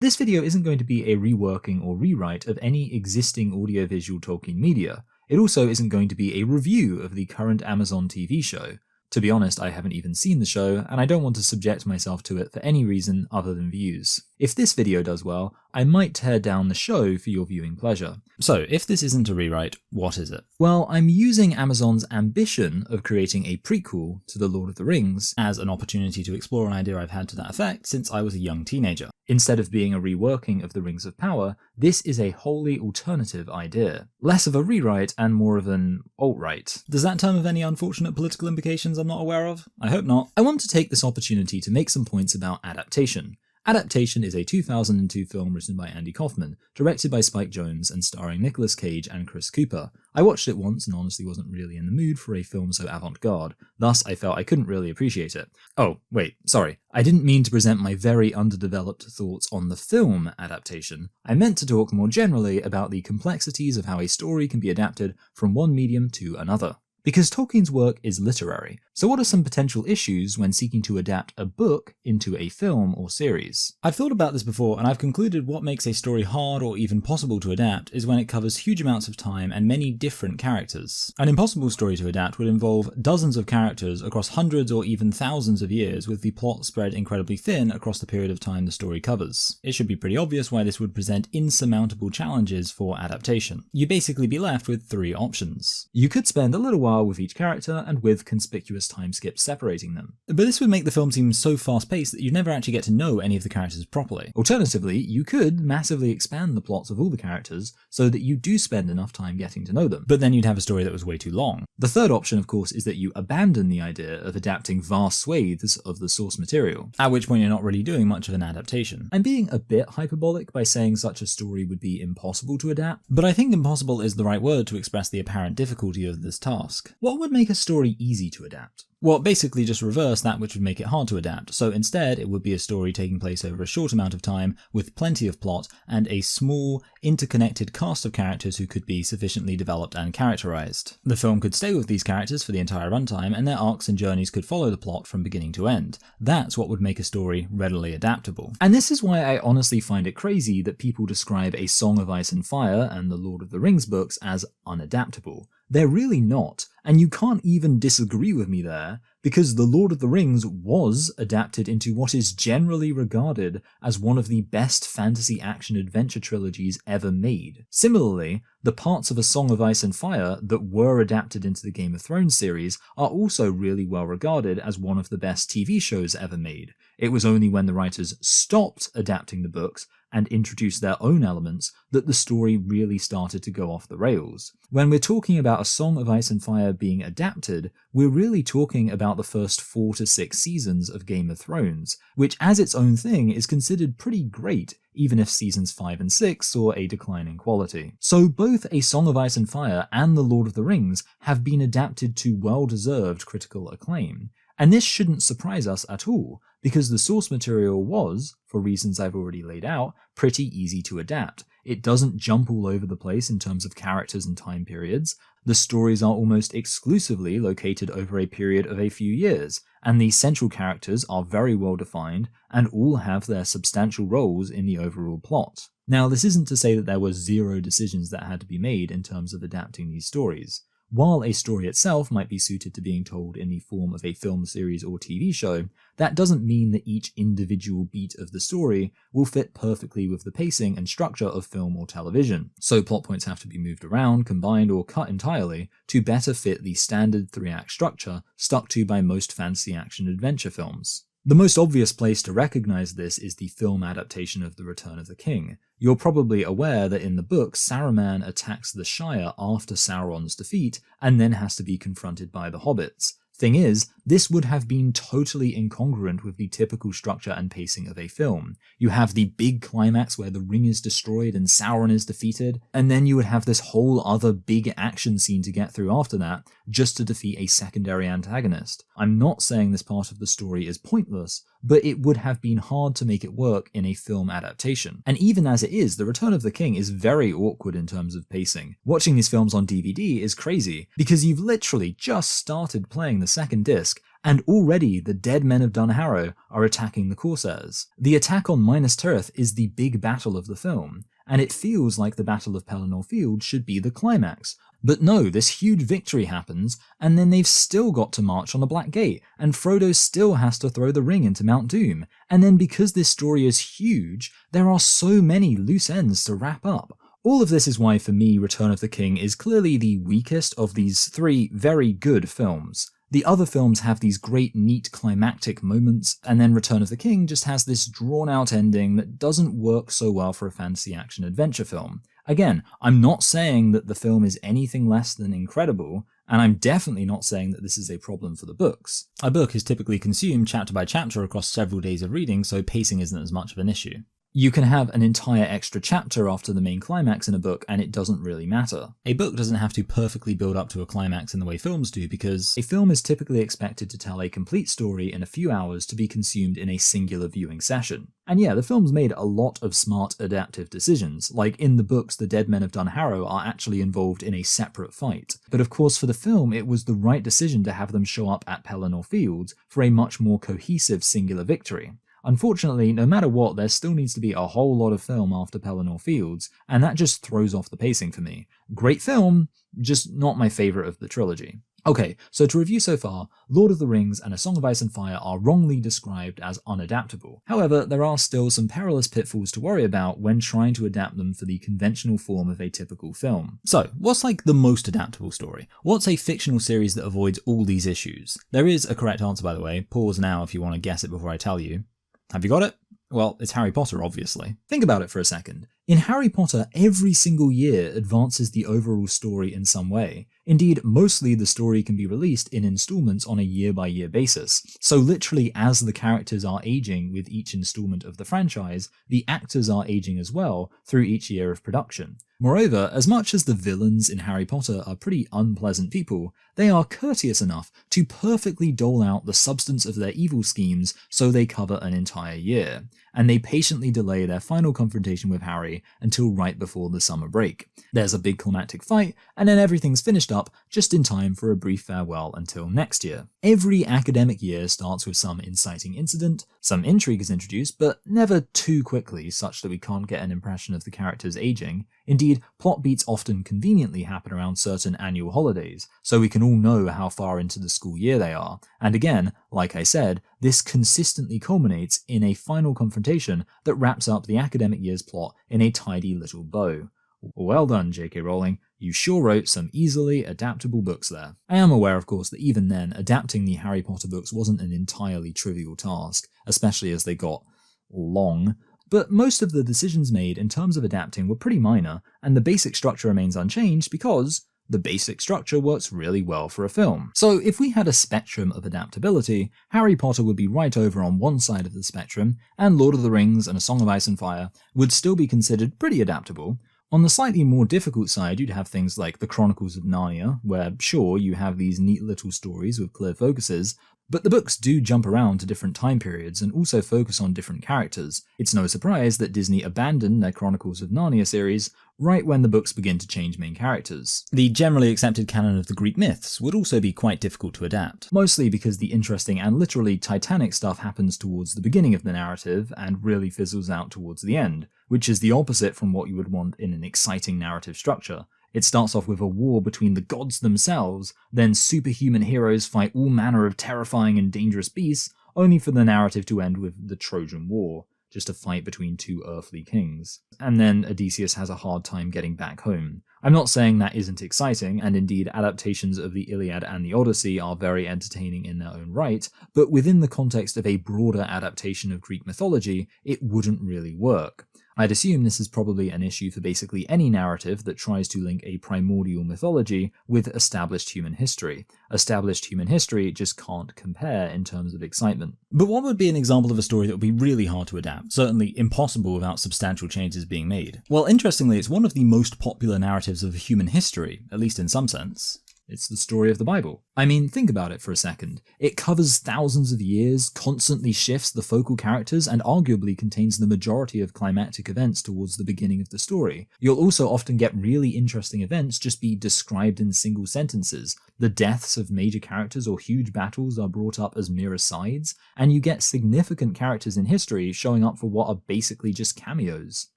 This video isn't going to be a reworking or rewrite of any existing audiovisual Tolkien media. It also isn't going to be a review of the current Amazon TV show. To be honest, I haven't even seen the show, and I don't want to subject myself to it for any reason other than views. If this video does well, I might tear down the show for your viewing pleasure. So, if this isn't a rewrite, what is it? Well, I'm using Amazon's ambition of creating a prequel to The Lord of the Rings As an opportunity to explore an idea I've had to that effect since I was a young teenager. Instead of being a reworking of the Rings of Power, this is a wholly alternative idea. Less of a rewrite and more of an alt-right. Does that term have any unfortunate political implications I'm not aware of? I hope not. I want to take this opportunity to make some points about Adaptation. Adaptation is a 2002 film written by Andy Kaufman, directed by Spike Jonze and starring Nicolas Cage and Chris Cooper. I watched it once and honestly wasn't really in the mood for a film so avant-garde, thus I felt I couldn't really appreciate it. Oh, wait, sorry. I didn't mean to present my very underdeveloped thoughts on the film Adaptation. I meant to talk more generally about the complexities of how a story can be adapted from one medium to another. Because Tolkien's work is literary, so what are some potential issues when seeking to adapt a book into a film or series? I've thought about this before, and I've concluded what makes a story hard or even possible to adapt is when it covers huge amounts of time and many different characters. An impossible story to adapt would involve dozens of characters across hundreds or even thousands of years, with the plot spread incredibly thin across the period of time the story covers. It should be pretty obvious why this would present insurmountable challenges for adaptation. You'd basically be left with three options. You could spend a little while with each character and with conspicuous time skips separating them. But this would make the film seem so fast-paced that you'd never actually get to know any of the characters properly. Alternatively, you could massively expand the plots of all the characters so that you do spend enough time getting to know them. But then you'd have a story that was way too long. The third option, of course, is that you abandon the idea of adapting vast swathes of the source material. At which point you're not really doing much of an adaptation. I'm being a bit hyperbolic by saying such a story would be impossible to adapt, But I think impossible is the right word to express the apparent difficulty of this task. what would make a story easy to adapt? Well, basically just reverse that which would make it hard to adapt, so instead it would be a story taking place over a short amount of time with plenty of plot and a small, interconnected cast of characters who could be sufficiently developed and characterized. The film could stay with these characters for the entire runtime, and their arcs and journeys could follow the plot from beginning to end. That's what would make a story readily adaptable. And this is why I honestly find it crazy that people describe A Song of Ice and Fire and the Lord of the Rings books as unadaptable. They're really not, and you can't even disagree with me there, because The Lord of the Rings was adapted into what is generally regarded as one of the best fantasy action-adventure trilogies ever made. Similarly, the parts of A Song of Ice and Fire that were adapted into the Game of Thrones series are also really well regarded as one of the best TV shows ever made. It was only when the writers stopped adapting the books and introduced their own elements that the story really started to go off the rails. When we're talking about A Song of Ice and Fire being adapted, we're really talking about the first 4 to 6 seasons of Game of Thrones, which as its own thing is considered pretty great, even if seasons 5 and 6 saw a decline in quality. So both A Song of Ice and Fire and The Lord of the Rings have been adapted to well-deserved critical acclaim. And this shouldn't surprise us at all, because the source material was, for reasons I've already laid out, pretty easy to adapt. It doesn't jump all over the place in terms of characters and time periods. The stories are almost exclusively located over a period of a few years, and the central characters are very well defined and all have their substantial roles in the overall plot. Now, this isn't to say that there were zero decisions that had to be made in terms of adapting these stories. While a story itself might be suited to being told in the form of a film series or TV show, that doesn't mean that each individual beat of the story will fit perfectly with the pacing and structure of film or television. So plot points have to be moved around, combined, or cut entirely to better fit the standard 3-act structure stuck to by most fantasy action-adventure films. The most obvious place to recognize this is the film adaptation of The Return of the King. You're probably aware that in the book, Saruman attacks the Shire after Sauron's defeat, and then has to be confronted by the hobbits. Thing is, this would have been totally incongruent with the typical structure and pacing of a film. You have the big climax where the ring is destroyed and Sauron is defeated, and then you would have this whole other big action scene to get through after that, just to defeat a secondary antagonist. I'm not saying this part of the story is pointless, but it would have been hard to make it work in a film adaptation. And even as it is, The Return of the King is very awkward in terms of pacing. Watching these films on DVD is crazy, because you've literally just started playing the second disc, and already the dead men of Dunharrow are attacking the Corsairs. The attack on Minas Tirith is the big battle of the film, and it feels like the Battle of Pelennor Field should be the climax. But no, this huge victory happens, and then they've still got to march on the Black Gate, and Frodo still has to throw the ring into Mount Doom. And then because this story is huge, there are so many loose ends to wrap up. All of this is why, for me, Return of the King is clearly the weakest of these three very good films. The other films have these great, neat, climactic moments, and then Return of the King just has this drawn-out ending that doesn't work so well for a fantasy action-adventure film. Again, I'm not saying that the film is anything less than incredible, and I'm definitely not saying that this is a problem for the books. A book is typically consumed chapter by chapter across several days of reading, so pacing isn't as much of an issue. You can have an entire extra chapter after the main climax in a book, and it doesn't really matter. A book doesn't have to perfectly build up to a climax in the way films do, because a film is typically expected to tell a complete story in a few hours to be consumed in a singular viewing session. And yeah, the film's made a lot of smart adaptive decisions, like in the books the dead men of Dunharrow are actually involved in a separate fight. But of course for the film it was the right decision to have them show up at Pelennor Fields for a much more cohesive singular victory. Unfortunately, no matter what, there still needs to be a whole lot of film after Pelennor Fields, and that just throws off the pacing for me. Great film, just not my favourite of the trilogy. Okay, so to review so far, Lord of the Rings and A Song of Ice and Fire are wrongly described as unadaptable. However, there are still some perilous pitfalls to worry about when trying to adapt them for the conventional form of a typical film. So, what's like the most adaptable story? What's a fictional series that avoids all these issues? There is a correct answer, by the way. Pause now if you want to guess it before I tell you. Have you got it? Well, it's Harry Potter, obviously. Think about it for a second. In Harry Potter, every single year advances the overall story in some way. Indeed, mostly the story can be released in installments on a year-by-year basis. So literally, as the characters are aging with each installment of the franchise, the actors are aging as well through each year of production. Moreover, as much as the villains in Harry Potter are pretty unpleasant people, they are courteous enough to perfectly dole out the substance of their evil schemes so they cover an entire year, and they patiently delay their final confrontation with Harry until right before the summer break. There's a big climactic fight, and then everything's finished up just in time for a brief farewell until next year. Every academic year starts with some inciting incident, some intrigue is introduced, but never too quickly such that we can't get an impression of the characters aging. Indeed, plot beats often conveniently happen around certain annual holidays, so we can all know how far into the school year they are. And again, like I said, this consistently culminates in a final confrontation that wraps up the academic year's plot in a tidy little bow. Well done, J.K. Rowling. You sure wrote some easily adaptable books there. I am aware, of course, that even then, adapting the Harry Potter books wasn't an entirely trivial task, especially as they got long. But most of the decisions made in terms of adapting were pretty minor, and the basic structure remains unchanged because the basic structure works really well for a film. So if we had a spectrum of adaptability, Harry Potter would be right over on one side of the spectrum, and Lord of the Rings and A Song of Ice and Fire would still be considered pretty adaptable. On the slightly more difficult side, you'd have things like The Chronicles of Narnia, where sure, you have these neat little stories with clear focuses, but the books do jump around to different time periods and also focus on different characters. It's no surprise that Disney abandoned their Chronicles of Narnia series right when the books begin to change main characters. The generally accepted canon of the Greek myths would also be quite difficult to adapt. Mostly because the interesting and literally titanic stuff happens towards the beginning of the narrative and really fizzles out towards the end, which is the opposite from what you would want in an exciting narrative structure. It starts off with a war between the gods themselves, then superhuman heroes fight all manner of terrifying and dangerous beasts, only for the narrative to end with the Trojan War, just a fight between two earthly kings. And then Odysseus has a hard time getting back home. I'm not saying that isn't exciting, and indeed adaptations of the Iliad and the Odyssey are very entertaining in their own right, but within the context of a broader adaptation of Greek mythology, it wouldn't really work. I'd assume this is probably an issue for basically any narrative that tries to link a primordial mythology with established human history. Established human history just can't compare in terms of excitement. But what would be an example of a story that would be really hard to adapt, certainly impossible without substantial changes being made? Well, interestingly, it's one of the most popular narratives of human history, at least in some sense. It's the story of the Bible. I mean, think about it for a second. It covers thousands of years, constantly shifts the focal characters, and arguably contains the majority of climactic events towards the beginning of the story. You'll also often get really interesting events just be described in single sentences. The deaths of major characters or huge battles are brought up as mere asides, and you get significant characters in history showing up for what are basically just cameos.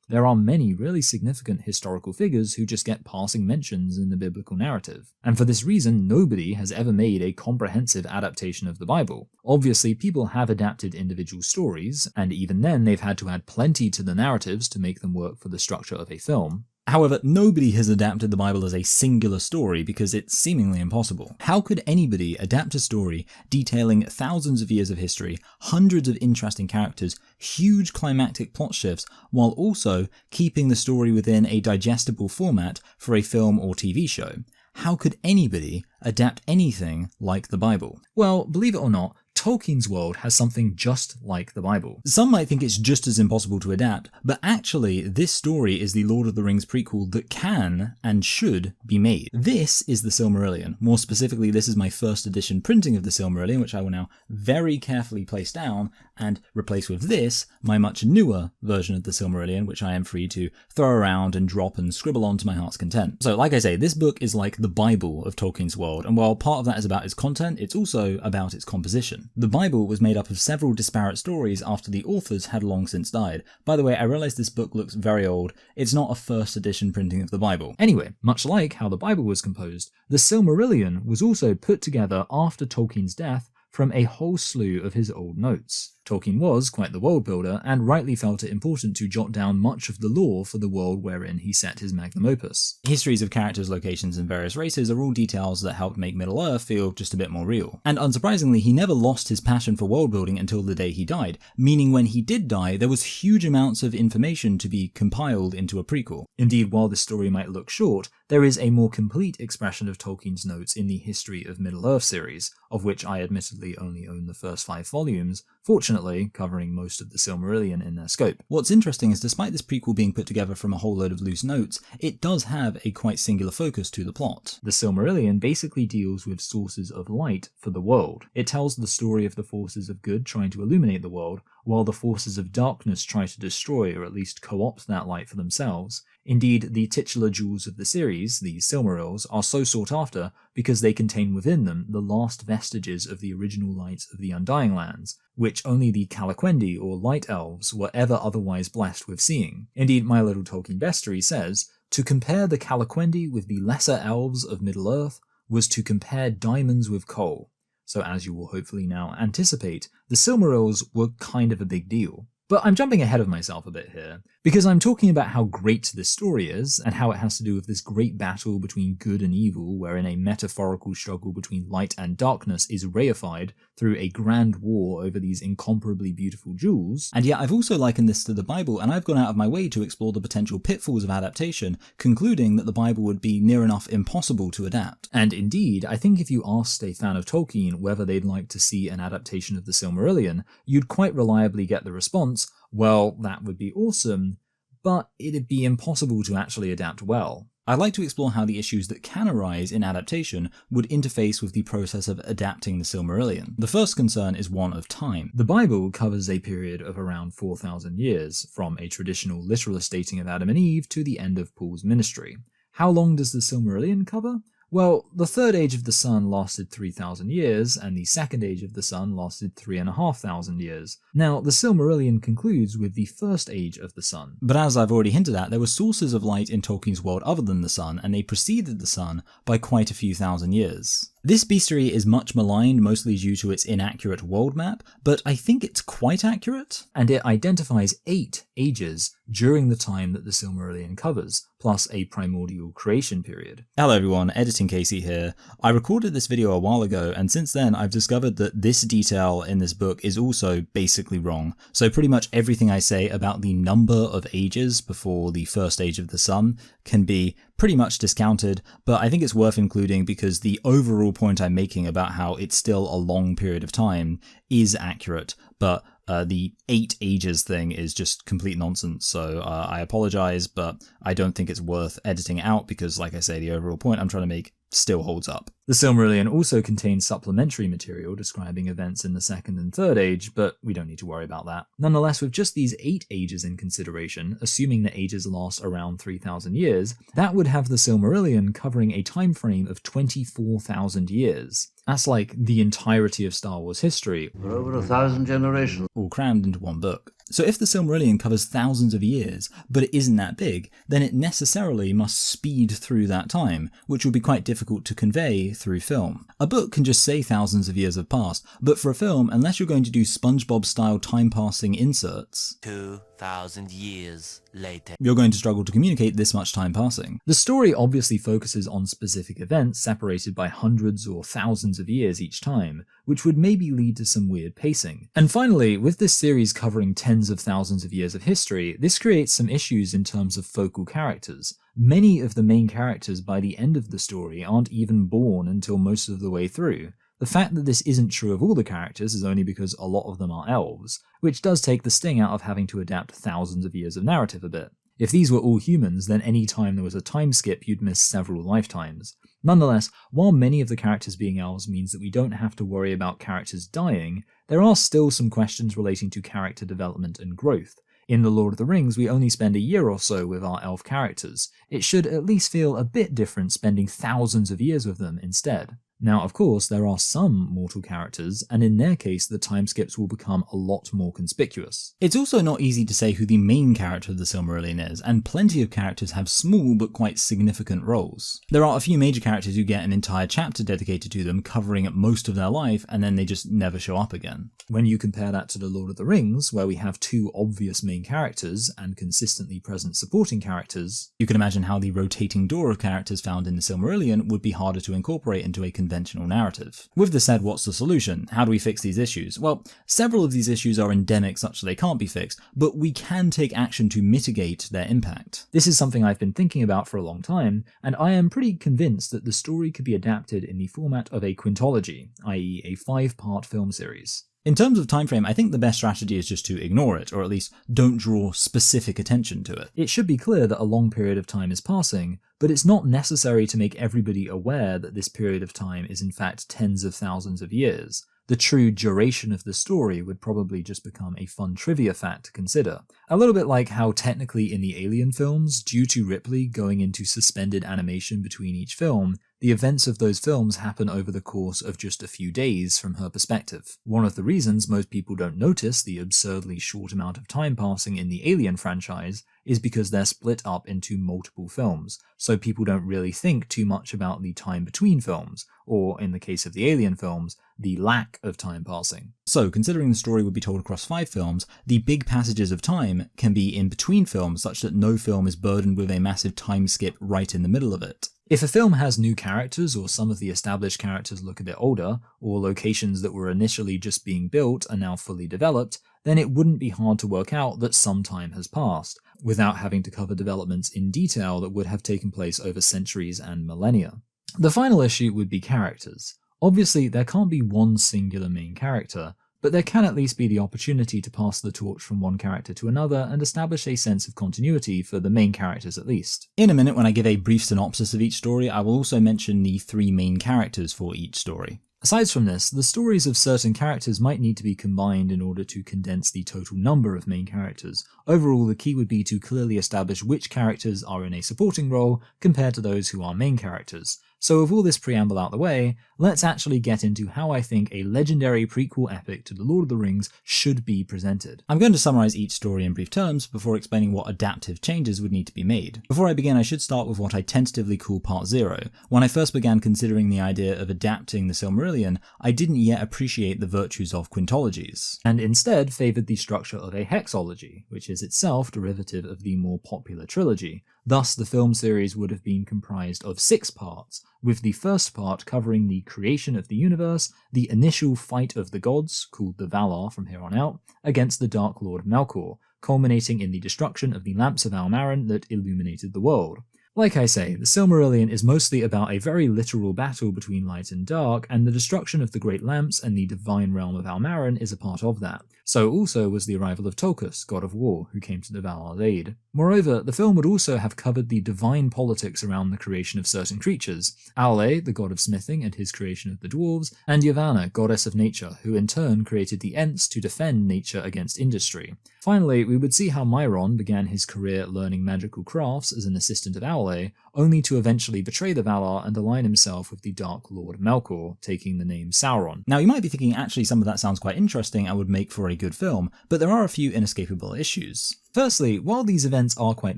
There are many really significant historical figures who just get passing mentions in the biblical narrative. And for this reason, nobody has ever made a comprehensive adaptation of the Bible. Obviously, people have adapted individual stories, and even then they've had to add plenty to the narratives to make them work for the structure of a film. However, nobody has adapted the Bible as a singular story because it's seemingly impossible. How could anybody adapt a story detailing thousands of years of history, hundreds of interesting characters, huge climactic plot shifts, while also keeping the story within a digestible format for a film or TV show? How could anybody adapt anything like the Bible? Well, believe it or not, Tolkien's world has something just like the Bible. Some might think it's just as impossible to adapt, but actually this story is the Lord of the Rings prequel that can and should be made. This is the Silmarillion. More specifically, this is my first edition printing of the Silmarillion, which I will now very carefully place down and replace with this, my much newer version of the Silmarillion, which I am free to throw around and drop and scribble on to my heart's content. So like I say, this book is like the Bible of Tolkien's world, and while part of that is about its content, it's also about its composition. The Bible was made up of several disparate stories after the authors had long since died. By the way, I realize this book looks very old. It's not a first edition printing of the Bible. Anyway, much like how the Bible was composed, the Silmarillion was also put together after Tolkien's death from a whole slew of his old notes. Tolkien was quite the world builder and rightly felt it important to jot down much of the lore for the world wherein he set his magnum opus. Histories of characters, locations, and various races are all details that helped make Middle-earth feel just a bit more real. And unsurprisingly, he never lost his passion for world building until the day he died, meaning when he did die, there was huge amounts of information to be compiled into a prequel. Indeed, while this story might look short, there is a more complete expression of Tolkien's notes in the History of Middle-earth series, of which I admittedly only own the first 5 volumes, fortunately covering most of the Silmarillion in their scope. What's interesting is despite this prequel being put together from a whole load of loose notes, it does have a quite singular focus to the plot. The Silmarillion basically deals with sources of light for the world. It tells the story of the forces of good trying to illuminate the world, while the forces of darkness try to destroy or at least co-opt that light for themselves. Indeed, the titular jewels of the series, the Silmarils, are so sought after because they contain within them the last vestiges of the original light of the Undying Lands, which only the Calaquendi or Light Elves were ever otherwise blessed with seeing. Indeed, my little Tolkien Bestiary says, to compare the Calaquendi with the lesser elves of Middle-earth was to compare diamonds with coal. So as you will hopefully now anticipate, the Silmarils were kind of a big deal. But I'm jumping ahead of myself a bit here, because I'm talking about how great this story is, and how it has to do with this great battle between good and evil, wherein a metaphorical struggle between light and darkness is reified through a grand war over these incomparably beautiful jewels. And yet I've also likened this to the Bible, and I've gone out of my way to explore the potential pitfalls of adaptation, concluding that the Bible would be near enough impossible to adapt. And indeed, I think if you asked a fan of Tolkien whether they'd like to see an adaptation of the Silmarillion, you'd quite reliably get the response, well, that would be awesome, but it'd be impossible to actually adapt well. I'd like to explore how the issues that can arise in adaptation would interface with the process of adapting the Silmarillion. The first concern is one of time. The Bible covers a period of around 4,000 years, from a traditional literalist dating of Adam and Eve to the end of Paul's ministry. How long does the Silmarillion cover? Well, the third age of the sun lasted 3,000 years, and the second age of the sun lasted 3,500 years. Now, the Silmarillion concludes with the first age of the sun. But as I've already hinted at, there were sources of light in Tolkien's world other than the sun, and they preceded the sun by quite a few thousand years. This bestiary is much maligned, mostly due to its inaccurate world map, but I think it's quite accurate. And it identifies 8 ages during the time that the Silmarillion covers, plus a primordial creation period. Hello everyone, Editing Casey here. I recorded this video a while ago, and since then I've discovered that this detail in this book is also basically wrong. So pretty much everything I say about the number of ages before the first age of the sun can be pretty much discounted, but I think it's worth including because the overall point I'm making about how it's still a long period of time is accurate, but the 8 ages thing is just complete nonsense, so I apologize, but I don't think it's worth editing out because, like I say, the overall point I'm trying to make still holds up. The Silmarillion also contains supplementary material describing events in the Second and Third Age, but we don't need to worry about that. Nonetheless, with just these 8 ages in consideration, assuming that ages last around 3,000 years, that would have the Silmarillion covering a time frame of 24,000 years. That's like the entirety of Star Wars history, for over 1,000 generations, all crammed into one book. So if the Silmarillion covers thousands of years, but it isn't that big, then it necessarily must speed through that time, which will be quite difficult to convey through film. A book can just say thousands of years have passed, but for a film, unless you're going to do SpongeBob-style time-passing inserts, 2,000 years later, you're going to struggle to communicate this much time passing. The story obviously focuses on specific events separated by hundreds or thousands of years each time, which would maybe lead to some weird pacing. And finally, with this series covering tens of thousands of years of history, this creates some issues in terms of focal characters. Many of the main characters by the end of the story aren't even born until most of the way through. The fact that this isn't true of all the characters is only because a lot of them are elves, which does take the sting out of having to adapt thousands of years of narrative a bit. If these were all humans, then any time there was a time skip, you'd miss several lifetimes. Nonetheless, while many of the characters being elves means that we don't have to worry about characters dying, there are still some questions relating to character development and growth. In The Lord of the Rings, we only spend a year or so with our elf characters. It should at least feel a bit different spending thousands of years with them instead. Now, of course, there are some mortal characters, and in their case, the time skips will become a lot more conspicuous. It's also not easy to say who the main character of the Silmarillion is, and plenty of characters have small but quite significant roles. There are a few major characters who get an entire chapter dedicated to them, covering most of their life, and then they just never show up again. When you compare that to The Lord of the Rings, where we have 2 obvious main characters and consistently present supporting characters, you can imagine how the rotating door of characters found in the Silmarillion would be harder to incorporate into a conventional narrative. With this said, what's the solution? How do we fix these issues? Well, several of these issues are endemic such that they can't be fixed, but we can take action to mitigate their impact. This is something I've been thinking about for a long time, and I am pretty convinced that the story could be adapted in the format of a quintology, i.e. a 5-part film series. In terms of time frame, I think the best strategy is just to ignore it, or at least don't draw specific attention to it. It should be clear that a long period of time is passing, but it's not necessary to make everybody aware that this period of time is in fact tens of thousands of years. The true duration of the story would probably just become a fun trivia fact to consider. A little bit like how technically in the Alien films, due to Ripley going into suspended animation between each film, the events of those films happen over the course of just a few days from her perspective. One of the reasons most people don't notice the absurdly short amount of time passing in the Alien franchise is because they're split up into multiple films, so people don't really think too much about the time between films, or in the case of the Alien films, the lack of time passing. So, considering the story would be told across 5 films, the big passages of time can be in between films such that no film is burdened with a massive time skip right in the middle of it. If a film has new characters, or some of the established characters look a bit older, or locations that were initially just being built are now fully developed, then it wouldn't be hard to work out that some time has passed, without having to cover developments in detail that would have taken place over centuries and millennia. The final issue would be characters. Obviously, there can't be one singular main character, but there can at least be the opportunity to pass the torch from one character to another and establish a sense of continuity for the main characters at least. In a minute, when I give a brief synopsis of each story, I will also mention the 3 main characters for each story. Aside from this, the stories of certain characters might need to be combined in order to condense the total number of main characters. Overall, the key would be to clearly establish which characters are in a supporting role compared to those who are main characters. So with all this preamble out the way, let's actually get into how I think a legendary prequel epic to The Lord of the Rings should be presented. I'm going to summarize each story in brief terms before explaining what adaptive changes would need to be made. Before I begin, I should start with what I tentatively call Part 0. When I first began considering the idea of adapting the Silmarillion, I didn't yet appreciate the virtues of quintologies, and instead favoured the structure of a hexology, which is itself derivative of the more popular trilogy. Thus, the film series would have been comprised of 6 parts, with the first part covering the creation of the universe, the initial fight of the gods, called the Valar from here on out, against the Dark Lord Melkor, culminating in the destruction of the Lamps of Almaren that illuminated the world. Like I say, the Silmarillion is mostly about a very literal battle between light and dark, and the destruction of the Great Lamps and the divine realm of Almaren is a part of that. So also was the arrival of Tolkien, god of war, who came to the Valar's aid. Moreover, the film would also have covered the divine politics around the creation of certain creatures. Aule, the god of smithing and his creation of the dwarves, and Yavanna, goddess of nature, who in turn created the Ents to defend nature against industry. Finally, we would see how Myron began his career learning magical crafts as an assistant of Aule, only to eventually betray the Valar and align himself with the Dark Lord Melkor, taking the name Sauron. Now, you might be thinking actually some of that sounds quite interesting and would make for a good film, but there are a few inescapable issues. Firstly, while these events are quite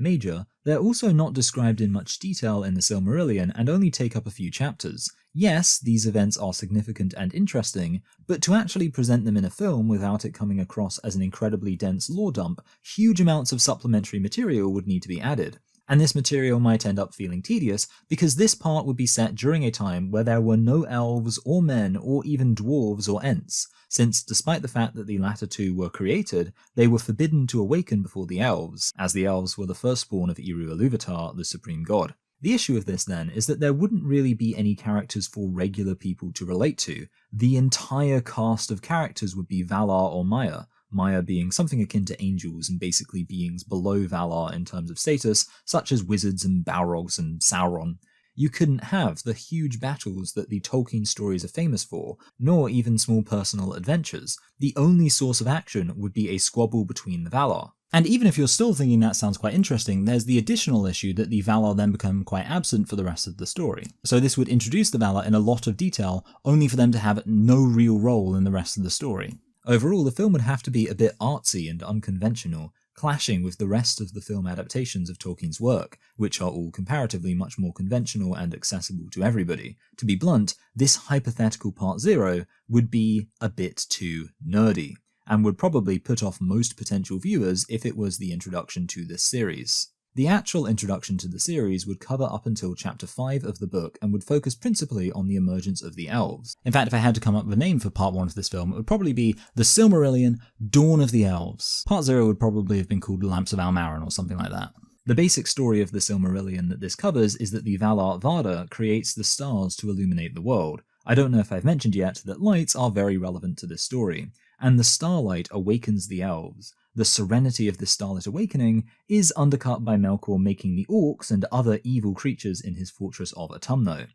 major, they're also not described in much detail in the Silmarillion and only take up a few chapters. Yes, these events are significant and interesting, but to actually present them in a film without it coming across as an incredibly dense lore dump, huge amounts of supplementary material would need to be added. And this material might end up feeling tedious because this part would be set during a time where there were no elves or men or even dwarves or ents, since despite the fact that the latter two were created, they were forbidden to awaken before the elves, as the elves were the firstborn of Eru Ilúvatar, the supreme god. The issue of this then is that there wouldn't really be any characters for regular people to relate to. The entire cast of characters would be Valar or Maiar, Maiar being something akin to angels and basically beings below Valar in terms of status, such as wizards and Balrogs and Sauron. You couldn't have the huge battles that the Tolkien stories are famous for, nor even small personal adventures. The only source of action would be a squabble between the Valar. And even if you're still thinking that sounds quite interesting, there's the additional issue that the Valar then become quite absent for the rest of the story. So this would introduce the Valar in a lot of detail, only for them to have no real role in the rest of the story. Overall, the film would have to be a bit artsy and unconventional, clashing with the rest of the film adaptations of Tolkien's work, which are all comparatively much more conventional and accessible to everybody. To be blunt, this hypothetical Part 0 would be a bit too nerdy, and would probably put off most potential viewers if it was the introduction to this series. The actual introduction to the series would cover up until chapter 5 of the book and would focus principally on the emergence of the elves. In fact, if I had to come up with a name for part 1 of this film, it would probably be The Silmarillion, Dawn of the Elves. Part 0 would probably have been called Lamps of Almaren or something like that. The basic story of the Silmarillion that this covers is that the Valar Vada creates the stars to illuminate the world. I don't know if I've mentioned yet that lights are very relevant to this story, and the starlight awakens the elves. The serenity of this starlit awakening is undercut by Melkor making the orcs and other evil creatures in his fortress of Autumno.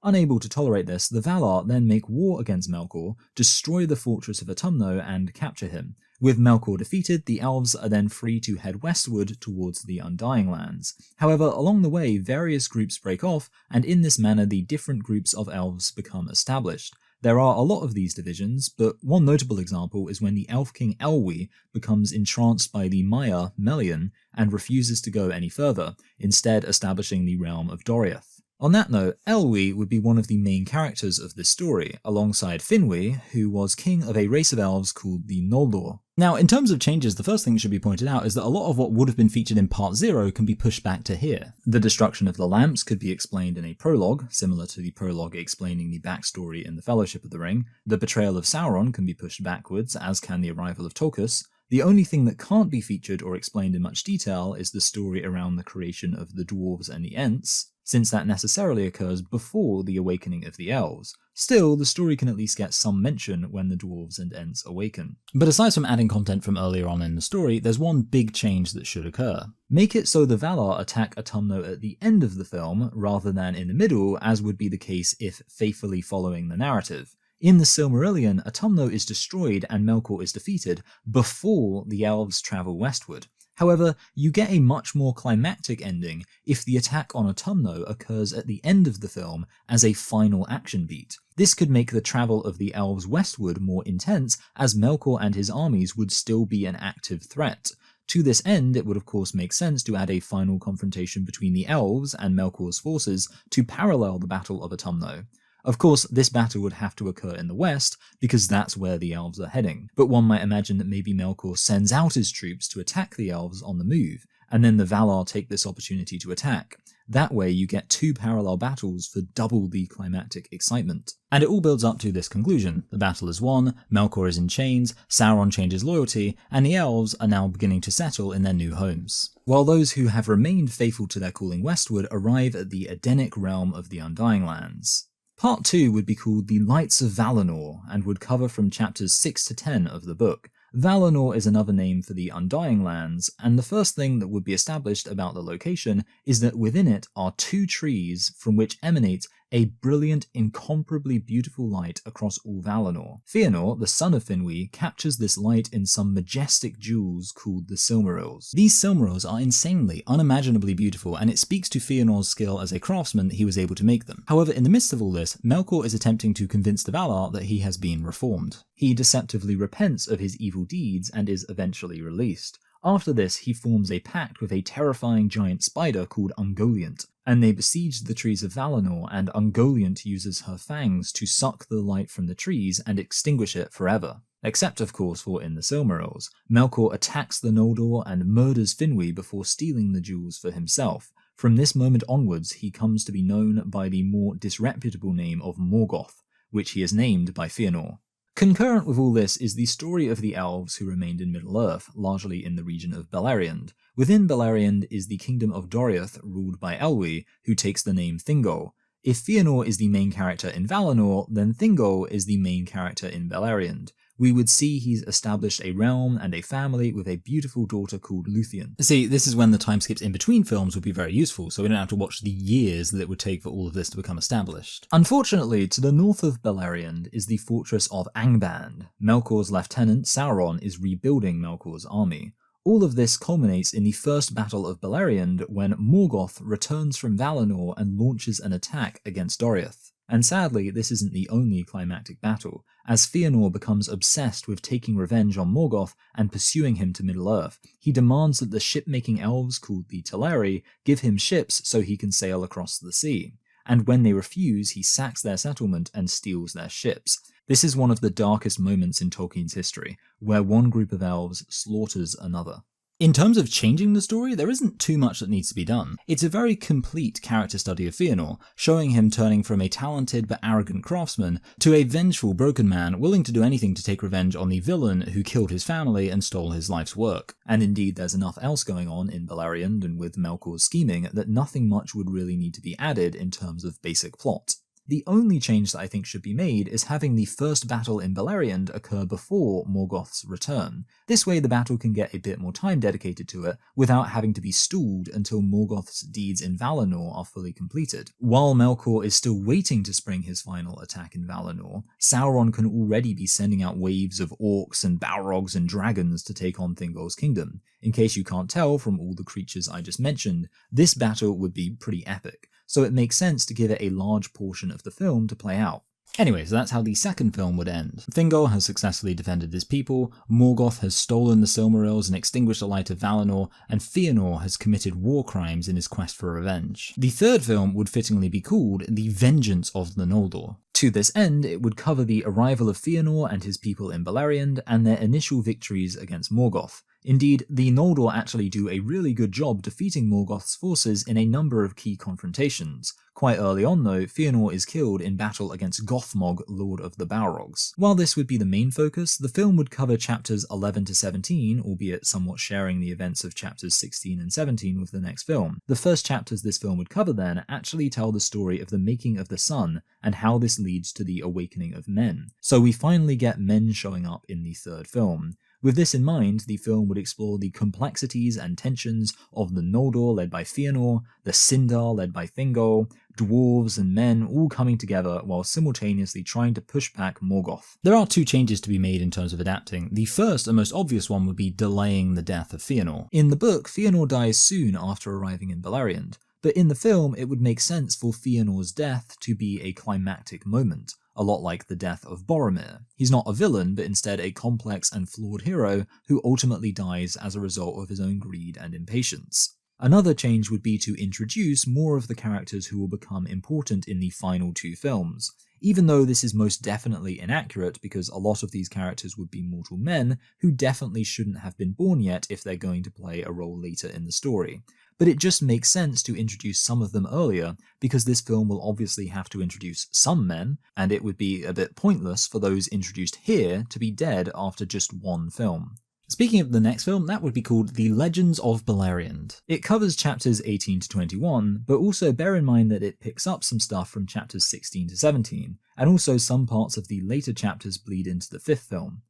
Unable to tolerate this, the Valar then make war against Melkor, destroy the fortress of Autumno, and capture him. With Melkor defeated, the elves are then free to head westward towards the Undying Lands. However, along the way, various groups break off, and in this manner the different groups of elves become established. There are a lot of these divisions, but one notable example is when the Elf King Elwi becomes entranced by the Maiar, Melian, and refuses to go any further, instead establishing the realm of Doriath. On that note, Elwi would be one of the main characters of this story, alongside Finwë, who was king of a race of elves called the Noldor. Now, in terms of changes, the first thing that should be pointed out is that a lot of what would have been featured in Part 0 can be pushed back to here. The destruction of the lamps could be explained in a prologue, similar to the prologue explaining the backstory in the Fellowship of the Ring. The betrayal of Sauron can be pushed backwards, as can the arrival of Tolkien. The only thing that can't be featured or explained in much detail is the story around the creation of the dwarves and the Ents, since that necessarily occurs before the awakening of the elves. Still, the story can at least get some mention when the dwarves and Ents awaken. But aside from adding content from earlier on in the story, there's one big change that should occur. Make it so the Valar attack Autumno at the end of the film, rather than in the middle, as would be the case if faithfully following the narrative. In the Silmarillion, Autumno is destroyed and Melkor is defeated before the elves travel westward. However, you get a much more climactic ending if the attack on Autumno occurs at the end of the film as a final action beat. This could make the travel of the elves westward more intense, as Melkor and his armies would still be an active threat. To this end, it would of course make sense to add a final confrontation between the elves and Melkor's forces to parallel the Battle of Autumno. Of course, this battle would have to occur in the west, because that's where the elves are heading, but one might imagine that maybe Melkor sends out his troops to attack the elves on the move, and then the Valar take this opportunity to attack. That way you get 2 parallel battles for double the climactic excitement. And it all builds up to this conclusion. The battle is won, Melkor is in chains, Sauron changes loyalty, and the elves are now beginning to settle in their new homes. While those who have remained faithful to their calling westward arrive at the Edenic realm of the Undying Lands. Part 2 would be called The Lights of Valinor and would cover from chapters 6 to 10 of the book. Valinor is another name for the Undying Lands, and the first thing that would be established about the location is that within it are 2 trees from which emanates a brilliant, incomparably beautiful light across all Valinor. Fëanor, the son of Finwë, captures this light in some majestic jewels called the Silmarils. These Silmarils are insanely, unimaginably beautiful, and it speaks to Fëanor's skill as a craftsman that he was able to make them. However, in the midst of all this, Melkor is attempting to convince the Valar that he has been reformed. He deceptively repents of his evil deeds and is eventually released. After this, he forms a pact with a terrifying giant spider called Ungoliant, and they besiege the trees of Valinor, and Ungoliant uses her fangs to suck the light from the trees and extinguish it forever. Except, of course, for in the Silmarils. Melkor attacks the Noldor and murders Finwë before stealing the jewels for himself. From this moment onwards, he comes to be known by the more disreputable name of Morgoth, which he is named by Fëanor. Concurrent with all this is the story of the elves who remained in Middle-earth, largely in the region of Beleriand. Within Beleriand is the kingdom of Doriath, ruled by Elwë, who takes the name Thingol. If Fëanor is the main character in Valinor, then Thingol is the main character in Beleriand. We would see he's established a realm and a family with a beautiful daughter called Luthien. See, this is when the time skips in between films would be very useful, so we don't have to watch the years that it would take for all of this to become established. Unfortunately, to the north of Beleriand is the fortress of Angband. Melkor's lieutenant, Sauron, is rebuilding Melkor's army. All of this culminates in the first battle of Beleriand when Morgoth returns from Valinor and launches an attack against Doriath. And sadly, this isn't the only climactic battle, as Fëanor becomes obsessed with taking revenge on Morgoth and pursuing him to Middle-earth. He demands that the ship-making elves, called the Teleri, give him ships so he can sail across the sea. And when they refuse, he sacks their settlement and steals their ships. This is one of the darkest moments in Tolkien's history, where one group of elves slaughters another. In terms of changing the story, there isn't too much that needs to be done. It's a very complete character study of Fëanor, showing him turning from a talented but arrogant craftsman to a vengeful broken man willing to do anything to take revenge on the villain who killed his family and stole his life's work. And indeed, there's enough else going on in Beleriand and with Melkor's scheming that nothing much would really need to be added in terms of basic plot. The only change that I think should be made is having the first battle in Beleriand occur before Morgoth's return. This way the battle can get a bit more time dedicated to it without having to be stalled until Morgoth's deeds in Valinor are fully completed. While Melkor is still waiting to spring his final attack in Valinor, Sauron can already be sending out waves of orcs and balrogs and dragons to take on Thingol's kingdom. In case you can't tell from all the creatures I just mentioned, this battle would be pretty epic, so it makes sense to give it a large portion of the film to play out. Anyway, so that's how the second film would end. Thingol has successfully defended his people, Morgoth has stolen the Silmarils and extinguished the light of Valinor, and Fëanor has committed war crimes in his quest for revenge. The third film would fittingly be called The Vengeance of the Noldor. To this end, it would cover the arrival of Fëanor and his people in Beleriand and their initial victories against Morgoth. Indeed, the Noldor actually do a really good job defeating Morgoth's forces in a number of key confrontations. Quite early on though, Fëanor is killed in battle against Gothmog, Lord of the Balrogs. While this would be the main focus, the film would cover chapters 11 to 17, albeit somewhat sharing the events of chapters 16 and 17 with the next film. The first chapters this film would cover then actually tell the story of the making of the sun and how this leads to the awakening of men. So we finally get men showing up in the third film. With this in mind, the film would explore the complexities and tensions of the Noldor led by Fëanor, the Sindar led by Thingol, dwarves and men all coming together while simultaneously trying to push back Morgoth. There are 2 changes to be made in terms of adapting. The first and most obvious one would be delaying the death of Fëanor. In the book, Fëanor dies soon after arriving in Beleriand, but in the film it would make sense for Fëanor's death to be a climactic moment. A lot like the death of Boromir. He's not a villain, but instead a complex and flawed hero who ultimately dies as a result of his own greed and impatience. Another change would be to introduce more of the characters who will become important in the final 2 films. even though this is most definitely inaccurate because a lot of these characters would be mortal men who definitely shouldn't have been born yet if they're going to play a role later in the story. But it just makes sense to introduce some of them earlier because this film will obviously have to introduce some men, and it would be a bit pointless for those introduced here to be dead after just one film. Speaking of the next film, that would be called The Legends of Beleriand. It covers chapters 18 to 21, but also bear in mind that it picks up some stuff from chapters 16 to 17, and also some parts of the later chapters bleed into the fifth film.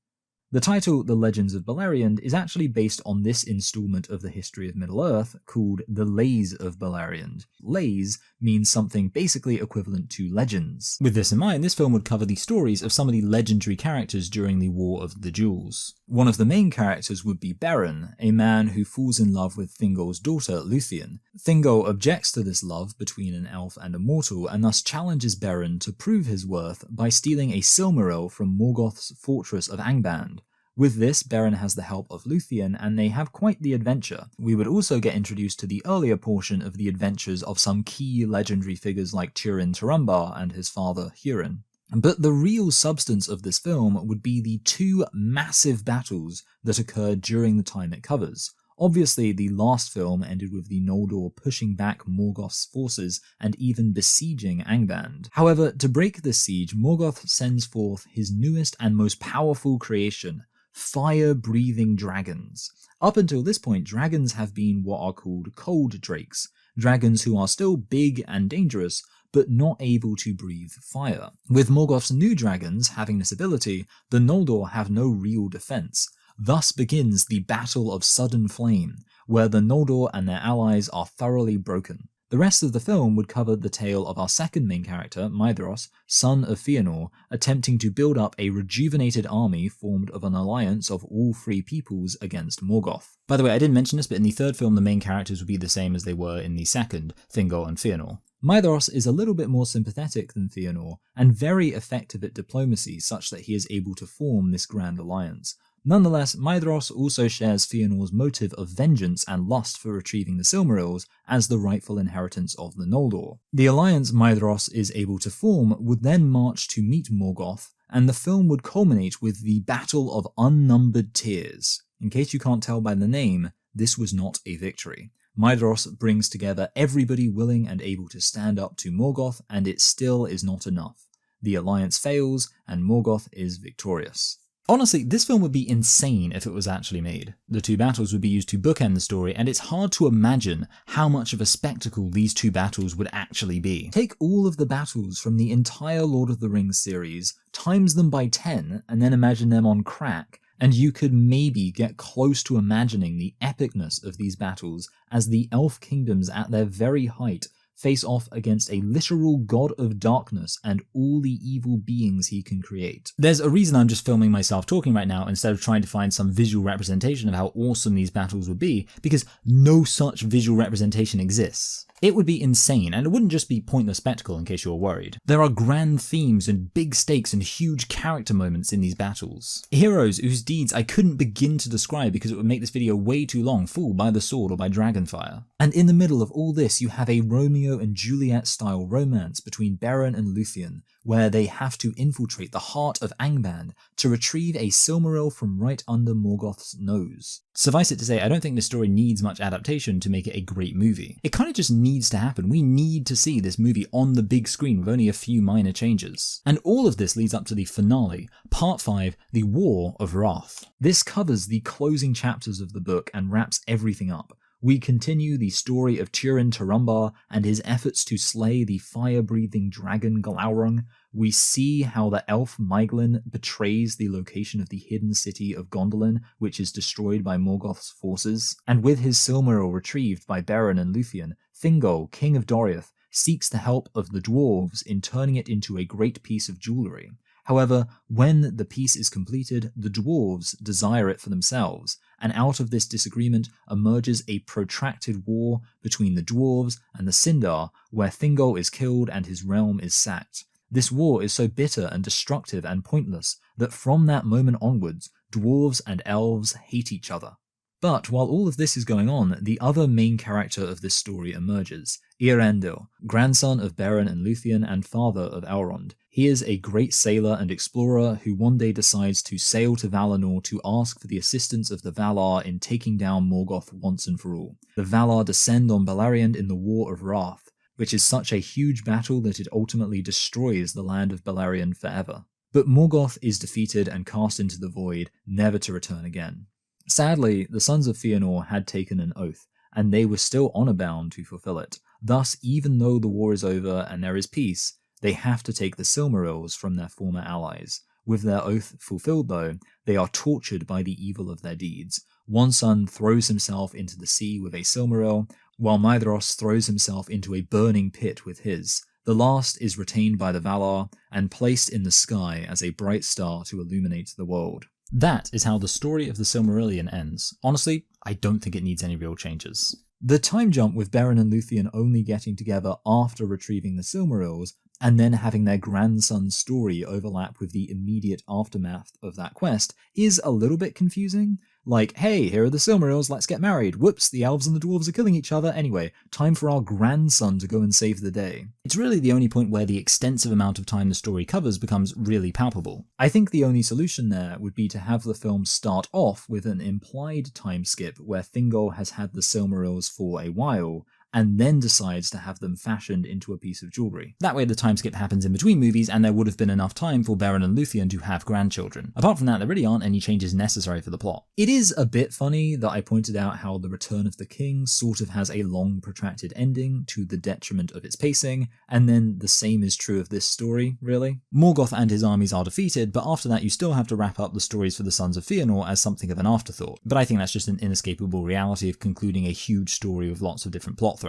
The title, The Legends of Beleriand, is actually based on this installment of the history of Middle-earth called The Lays of Beleriand. Lays means something basically equivalent to legends. With this in mind, this film would cover the stories of some of the legendary characters during the War of the Jewels. One of the main characters would be Beren, a man who falls in love with Thingol's daughter, Luthien. Thingol objects to this love between an elf and a mortal, and thus challenges Beren to prove his worth by stealing a Silmaril from Morgoth's fortress of Angband. With this, Beren has the help of Luthien, and they have quite the adventure. We would also get introduced to the earlier portion of the adventures of some key legendary figures like Turin Turambar and his father Hurin. But the real substance of this film would be the two massive battles that occurred during the time it covers. Obviously, the last film ended with the Noldor pushing back Morgoth's forces and even besieging Angband. However, to break this siege, Morgoth sends forth his newest and most powerful creation, fire-breathing dragons. Up until this point, dragons have been what are called cold drakes, dragons who are still big and dangerous, but not able to breathe fire. With Morgoth's new dragons having this ability, the Noldor have no real defense. Thus begins the Battle of Sudden Flame, where the Noldor and their allies are thoroughly broken. The rest of the film would cover the tale of our second main character, Maedhros, son of Fëanor, attempting to build up a rejuvenated army formed of an alliance of all three peoples against Morgoth. By the way, I didn't mention this, but in the third film the main characters would be the same as they were in the second, Thingol and Fëanor. Maedhros is a little bit more sympathetic than Fëanor, and very effective at diplomacy such that he is able to form this grand alliance. Nonetheless, Maedhros also shares Fëanor's motive of vengeance and lust for retrieving the Silmarils as the rightful inheritance of the Noldor. The alliance Maedhros is able to form would then march to meet Morgoth, and the film would culminate with the Battle of Unnumbered Tears. In case you can't tell by the name, this was not a victory. Maedhros brings together everybody willing and able to stand up to Morgoth, and it still is not enough. The alliance fails, and Morgoth is victorious. Honestly, this film would be insane if it was actually made. The two battles would be used to bookend the story, and it's hard to imagine how much of a spectacle these two battles would actually be. Take all of the battles from the entire Lord of the Rings series, times them by 10, and then imagine them on crack, and you could maybe get close to imagining the epicness of these battles as the elf kingdoms at their very height face off against a literal god of darkness and all the evil beings he can create. There's a reason I'm just filming myself talking right now instead of trying to find some visual representation of how awesome these battles would be, because no such visual representation exists. It would be insane, and it wouldn't just be pointless spectacle in case you were worried. There are grand themes and big stakes and huge character moments in these battles. Heroes whose deeds I couldn't begin to describe because it would make this video way too long, fooled by the sword or by dragonfire. And in the middle of all this, you have a Romeo and Juliet style romance between Beren and Luthien, where they have to infiltrate the heart of Angband to retrieve a Silmaril from right under Morgoth's nose. Suffice it to say, I don't think this story needs much adaptation to make it a great movie. It kind of just needs to happen. We need to see this movie on the big screen with only a few minor changes. And all of this leads up to the finale, Part 5, The War of Wrath. This covers the closing chapters of the book and wraps everything up. We continue the story of Turin Turambar and his efforts to slay the fire-breathing dragon Glaurung. We see how the elf Maeglin betrays the location of the hidden city of Gondolin, which is destroyed by Morgoth's forces. And with his Silmaril retrieved by Beren and Luthien, Thingol, king of Doriath, seeks the help of the dwarves in turning it into a great piece of jewelry. However, when the piece is completed, the dwarves desire it for themselves, and out of this disagreement emerges a protracted war between the dwarves and the Sindar, where Thingol is killed and his realm is sacked. This war is so bitter and destructive and pointless that from that moment onwards, dwarves and elves hate each other. But while all of this is going on, the other main character of this story emerges, Eärendil, grandson of Beren and Luthien and father of Elrond. He is a great sailor and explorer who one day decides to sail to Valinor to ask for the assistance of the Valar in taking down Morgoth once and for all. The Valar descend on Beleriand in the War of Wrath, which is such a huge battle that it ultimately destroys the land of Beleriand forever. But Morgoth is defeated and cast into the void, never to return again. Sadly, the Sons of Fëanor had taken an oath, and they were still honor-bound to fulfill it. Thus, even though the war is over and there is peace, they have to take the Silmarils from their former allies. With their oath fulfilled though, they are tortured by the evil of their deeds. One son throws himself into the sea with a Silmaril, while Maedhros throws himself into a burning pit with his. The last is retained by the Valar and placed in the sky as a bright star to illuminate the world. That is how the story of the Silmarillion ends. Honestly, I don't think it needs any real changes. The time jump with Beren and Luthien only getting together after retrieving the Silmarils, and then having their grandson's story overlap with the immediate aftermath of that quest, is a little bit confusing. Like, hey, here are the Silmarils, let's get married. Whoops, the elves and the dwarves are killing each other. Anyway, time for our grandson to go and save the day. It's really the only point where the extensive amount of time the story covers becomes really palpable. I think the only solution there would be to have the film start off with an implied time skip where Thingol has had the Silmarils for a while, and then decides to have them fashioned into a piece of jewelry. That way the time skip happens in between movies and there would have been enough time for Beren and Luthien to have grandchildren. Apart from that, there really aren't any changes necessary for the plot. It is a bit funny that I pointed out how The Return of the King sort of has a long protracted ending to the detriment of its pacing, and then the same is true of this story, really. Morgoth and his armies are defeated, but after that you still have to wrap up the stories for the Sons of Fëanor as something of an afterthought. But I think that's just an inescapable reality of concluding a huge story with lots of different plot threads.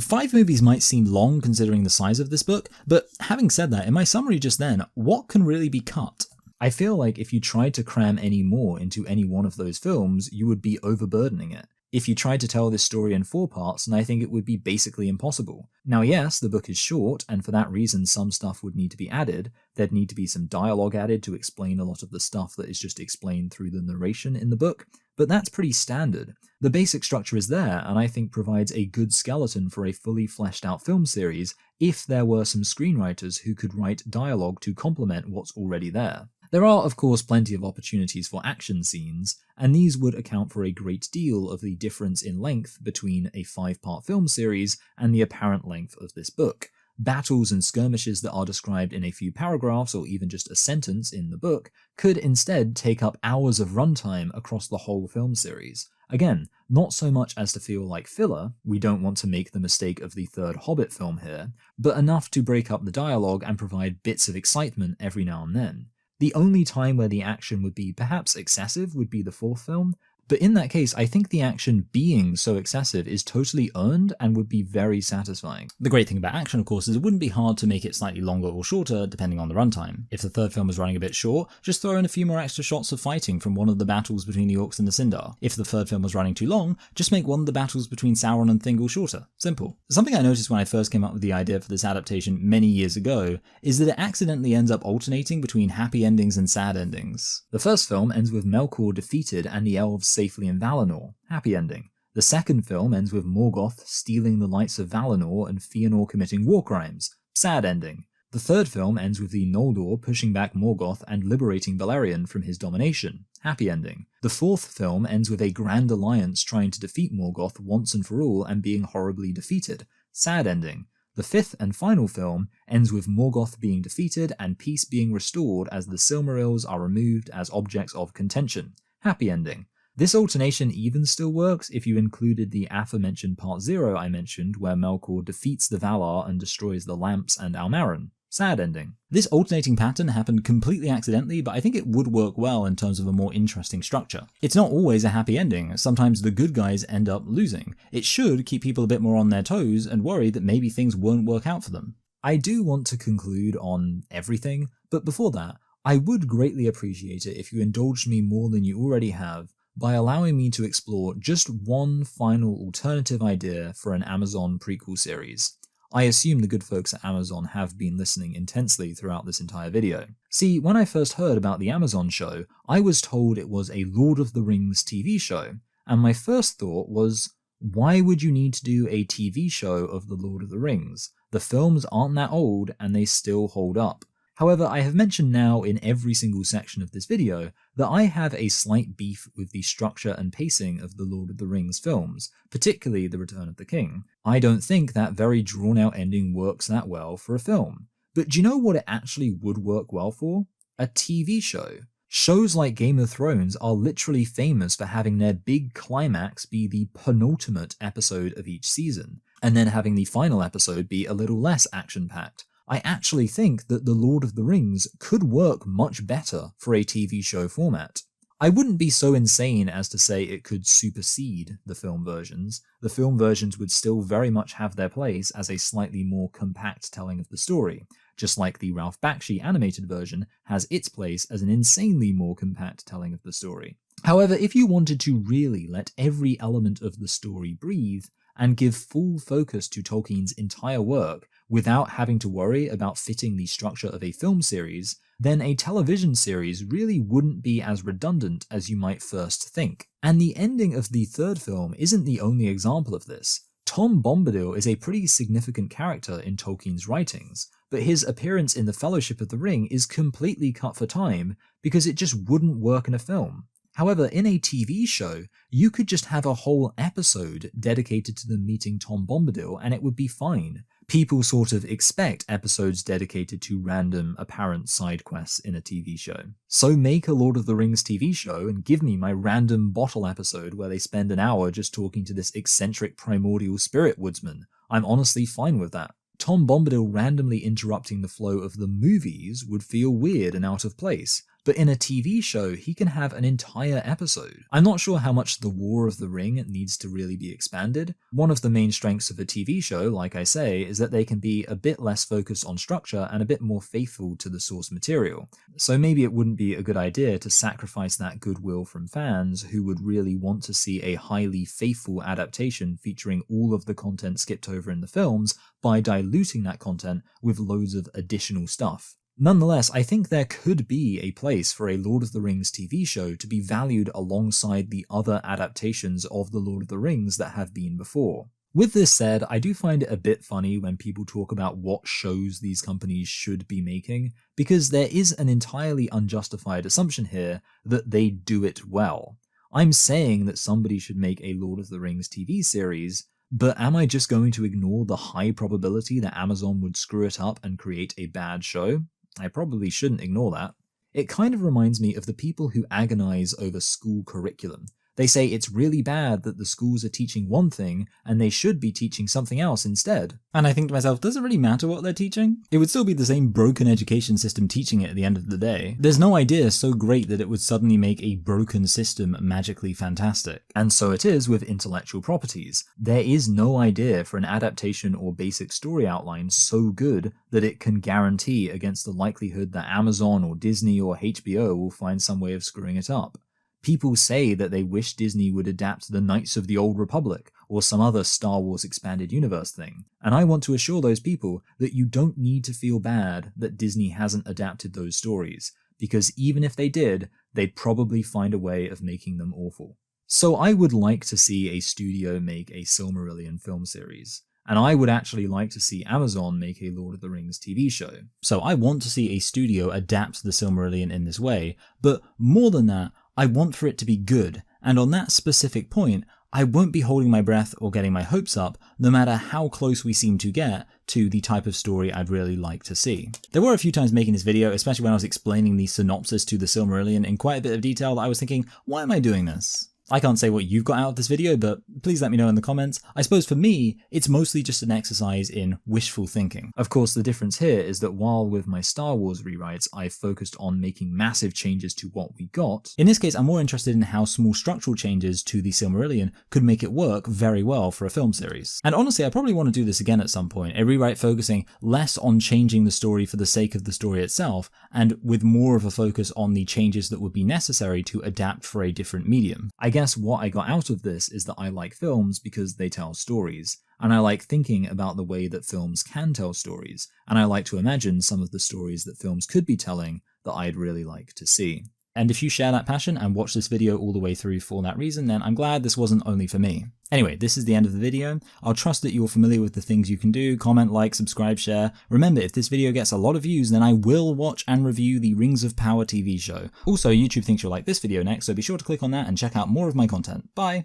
5 movies might seem long considering the size of this book, but having said that, in my summary just then, what can really be cut? I feel like if you tried to cram any more into any one of those films, you would be overburdening it. If you tried to tell this story in 4 parts, then I think it would be basically impossible. Now yes, the book is short, and for that reason some stuff would need to be added. There'd need to be some dialogue added to explain a lot of the stuff that is just explained through the narration in the book, but that's pretty standard. The basic structure is there, and I think provides a good skeleton for a fully fleshed out film series if there were some screenwriters who could write dialogue to complement what's already there. There are, of course, plenty of opportunities for action scenes, and these would account for a great deal of the difference in length between a 5-part film series and the apparent length of this book. Battles and skirmishes that are described in a few paragraphs or even just a sentence in the book could instead take up hours of runtime across the whole film series. Again, not so much as to feel like filler, we don't want to make the mistake of the 3rd Hobbit film here, but enough to break up the dialogue and provide bits of excitement every now and then. The only time where the action would be perhaps excessive would be the 4th film, but in that case, I think the action being so excessive is totally earned and would be very satisfying. The great thing about action, of course, is it wouldn't be hard to make it slightly longer or shorter depending on the runtime. If the 3rd film was running a bit short, just throw in a few more extra shots of fighting from one of the battles between the Orcs and the Sindar. If the 3rd film was running too long, just make one of the battles between Sauron and Thingol shorter. Simple. Something I noticed when I first came up with the idea for this adaptation many years ago is that it accidentally ends up alternating between happy endings and sad endings. The first film ends with Melkor defeated and the Elves safely in Valinor, happy ending. The second film ends with Morgoth stealing the Lights of Valinor and Fëanor committing war crimes, sad ending. The third film ends with the Noldor pushing back Morgoth and liberating Beleriand from his domination, happy ending. The fourth film ends with a grand alliance trying to defeat Morgoth once and for all and being horribly defeated, sad ending. The fifth and final film ends with Morgoth being defeated and peace being restored as the Silmarils are removed as objects of contention, happy ending. This alternation even still works if you included the aforementioned Part 0 I mentioned where Melkor defeats the Valar and destroys the Lamps and Almaren. Sad ending. This alternating pattern happened completely accidentally, but I think it would work well in terms of a more interesting structure. It's not always a happy ending, sometimes the good guys end up losing. It should keep people a bit more on their toes and worried that maybe things won't work out for them. I do want to conclude on everything, but before that, I would greatly appreciate it if you indulged me more than you already have by allowing me to explore just one final alternative idea for an Amazon prequel series. I assume the good folks at Amazon have been listening intensely throughout this entire video. See, when I first heard about the Amazon show, I was told it was a Lord of the Rings TV show, and my first thought was, why would you need to do a TV show of The Lord of the Rings? The films aren't that old and they still hold up. However, I have mentioned now in every single section of this video that I have a slight beef with the structure and pacing of the Lord of the Rings films, particularly The Return of the King. I don't think that very drawn-out ending works that well for a film. But do you know what it actually would work well for? A TV show. Shows like Game of Thrones are literally famous for having their big climax be the penultimate episode of each season, and then having the final episode be a little less action-packed. I actually think that The Lord of the Rings could work much better for a TV show format. I wouldn't be so insane as to say it could supersede the film versions. The film versions would still very much have their place as a slightly more compact telling of the story, just like the Ralph Bakshi animated version has its place as an insanely more compact telling of the story. However, if you wanted to really let every element of the story breathe, and give full focus to Tolkien's entire work without having to worry about fitting the structure of a film series, then a television series really wouldn't be as redundant as you might first think. And the ending of the third film isn't the only example of this. Tom Bombadil is a pretty significant character in Tolkien's writings, but his appearance in The Fellowship of the Ring is completely cut for time because it just wouldn't work in a film. However, in a TV show, you could just have a whole episode dedicated to them meeting Tom Bombadil and it would be fine. People sort of expect episodes dedicated to random apparent side quests in a TV show. So make a Lord of the Rings TV show and give me my random bottle episode where they spend an hour just talking to this eccentric primordial spirit woodsman. I'm honestly fine with that. Tom Bombadil randomly interrupting the flow of the movies would feel weird and out of place, but in a TV show, he can have an entire episode. I'm not sure how much The War of the Ring needs to really be expanded. One of the main strengths of a TV show, like I say, is that they can be a bit less focused on structure and a bit more faithful to the source material. So maybe it wouldn't be a good idea to sacrifice that goodwill from fans who would really want to see a highly faithful adaptation featuring all of the content skipped over in the films by diluting that content with loads of additional stuff. Nonetheless, I think there could be a place for a Lord of the Rings TV show to be valued alongside the other adaptations of The Lord of the Rings that have been before. With this said, I do find it a bit funny when people talk about what shows these companies should be making, because there is an entirely unjustified assumption here that they do it well. I'm saying that somebody should make a Lord of the Rings TV series, but am I just going to ignore the high probability that Amazon would screw it up and create a bad show? I probably shouldn't ignore that. It kind of reminds me of the people who agonize over school curriculum. They say it's really bad that the schools are teaching one thing and they should be teaching something else instead. And I think to myself, does it really matter what they're teaching? It would still be the same broken education system teaching it at the end of the day. There's no idea so great that it would suddenly make a broken system magically fantastic. And so it is with intellectual properties. There is no idea for an adaptation or basic story outline so good that it can guarantee against the likelihood that Amazon or Disney or HBO will find some way of screwing it up. People say that they wish Disney would adapt the Knights of the Old Republic or some other Star Wars expanded universe thing, and I want to assure those people that you don't need to feel bad that Disney hasn't adapted those stories, because even if they did, they'd probably find a way of making them awful. So I would like to see a studio make a Silmarillion film series, and I would actually like to see Amazon make a Lord of the Rings TV show. So I want to see a studio adapt the Silmarillion in this way, but more than that, I want for it to be good, and on that specific point, I won't be holding my breath or getting my hopes up, no matter how close we seem to get to the type of story I'd really like to see. There were a few times making this video, especially when I was explaining the synopsis to the Silmarillion in quite a bit of detail, that I was thinking, why am I doing this? I can't say what you've got out of this video, but please let me know in the comments. I suppose for me, it's mostly just an exercise in wishful thinking. Of course, the difference here is that while with my Star Wars rewrites, I focused on making massive changes to what we got. In this case, I'm more interested in how small structural changes to the Silmarillion could make it work very well for a film series. And honestly, I probably want to do this again at some point, a rewrite focusing less on changing the story for the sake of the story itself, and with more of a focus on the changes that would be necessary to adapt for a different medium. I guess what I got out of this is that I like films because they tell stories, and I like thinking about the way that films can tell stories, and I like to imagine some of the stories that films could be telling that I'd really like to see. And if you share that passion and watch this video all the way through for that reason, then I'm glad this wasn't only for me. Anyway, this is the end of the video. I'll trust that you're familiar with the things you can do: comment, like, subscribe, share. Remember, if this video gets a lot of views, then I will watch and review the Rings of Power TV show. Also, YouTube thinks you'll like this video next, so be sure to click on that and check out more of my content. Bye!